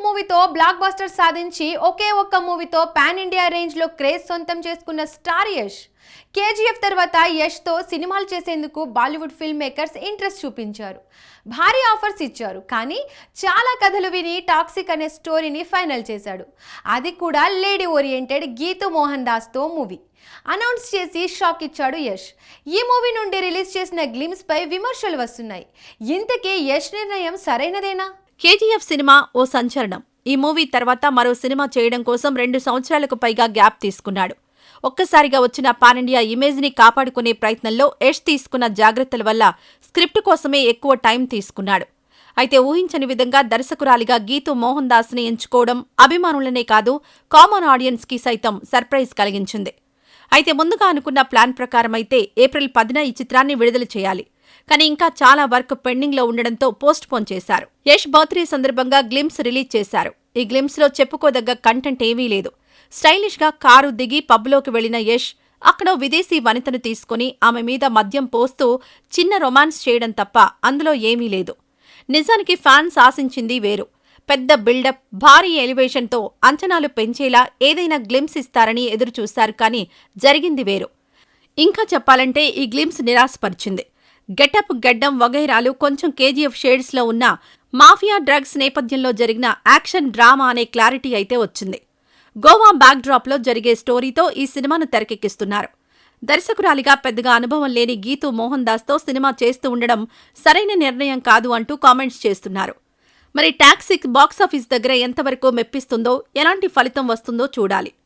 మూవీతో block buster సాధించి ఒకే ఒక్క మూవీతో పాన్ ఇండియా రేంజ్ లో క్రేజ్ సొంతం చేసుకున్న స్టార్ యష్. కేజీఎఫ్ తర్వాత యష్ తో సినిమాలు చేసేందుకు బాలీవుడ్ ఫిల్మ్ మేకర్స్ ఇంట్రెస్ట్ చూపించారు. భారీ ఆఫర్స్ ఇచ్చారు. కానీ చాలా కథలు విని టాక్సిక్ అనే స్టోరీని ఫైనల్ చేశాడు. అది కూడా లేడీ ఓరియంటెడ్ గీతూ మోహన్ దాస్ తో మూవీ అనౌన్స్ చేసి షాక్ ఇచ్చాడు యష్. ఈ మూవీ నుండి రిలీజ్ చేసిన గ్లిమ్స్ పై విమర్శలు వస్తున్నాయి. ఇంతకీ యష్ నిర్ణయం సరైనదేనా? కేజీఎఫ్ సినిమా ఓ సంచలనం. ఈ మూవీ తర్వాత మరో సినిమా చేయడం కోసం 2 సంవత్సరాలకు పైగా గ్యాప్ తీసుకున్నాడు. ఒక్కసారిగా వచ్చిన పాన్ ఇండియా ఇమేజ్ ని కాపాడుకునే ప్రయత్నంలో యష్ తీసుకున్న జాగ్రత్తల వల్ల స్క్రిప్ట్ కోసమే ఎక్కువ టైం తీసుకున్నాడు. అయితే ఊహించని విధంగా దర్శకురాలిగా గీతూ మోహన్ దాస్ ని ఎంచుకోవడం అభిమానులనే కాదు కామన్ ఆడియన్స్ కి సైతం సర్ప్రైజ్ కలిగించింది. అయితే ముందుగా అనుకున్న ప్లాన్ ప్రకారమైతే ఏప్రిల్ 10న ఈ చిత్రాన్ని విడుదల చేయాలి. కానీ ఇంకా చాలా వర్క్ పెండింగ్ లో ఉండడంతో పోస్ట్ పోన్ చేశారు. యష్ బర్త్డే సందర్భంగా గ్లిమ్స్ రిలీజ్ చేశారు. ఈ గ్లిమ్స్ లో చెప్పుకోదగ్గ కంటెంట్ ఏమీ లేదు. స్టైలిష్ గా కారు దిగి పబ్లోకి వెళ్లిన యష్ అక్కడ విదేశీ వనితను తీసుకుని ఆమె మీద మద్యం పోస్తూ చిన్న రొమాన్స్ చేయడం తప్ప అందులో ఏమీ లేదు. నిజానికి ఫ్యాన్స్ ఆశించింది వేరు. పెద్ద బిల్డప్, భారీ ఎలివేషన్తో అంచనాలు పెంచేలా ఏదైనా గ్లిమ్స్ ఇస్తారని ఎదురుచూశారు. కానీ జరిగింది వేరు. ఇంకా చెప్పాలంటే ఈ గ్లిమ్స్ నిరాశపరిచింది. గెటప్, గడ్డం వగైరాలు కొంచెం కేజీఎఫ్ షేడ్స్లో ఉన్న మాఫియా డ్రగ్స్ నేపథ్యంలో జరిగిన యాక్షన్ డ్రామా అనే క్లారిటీ అయితే వచ్చింది. గోవా బ్యాక్డ్రాప్లో జరిగే స్టోరీతో ఈ సినిమాను తెరకెక్కిస్తున్నారు. దర్శకురాలిగా పెద్దగా అనుభవం లేని గీతూ మోహన్ దాస్తో సినిమా చేస్తూ ఉండడం సరైన నిర్ణయం కాదు అంటూ కామెంట్స్ చేస్తున్నారు. మరి టాక్సిక్ బాక్సాఫీస్ దగ్గర ఎంతవరకు మెప్పిస్తుందో, ఎలాంటి ఫలితం వస్తుందో చూడాలి.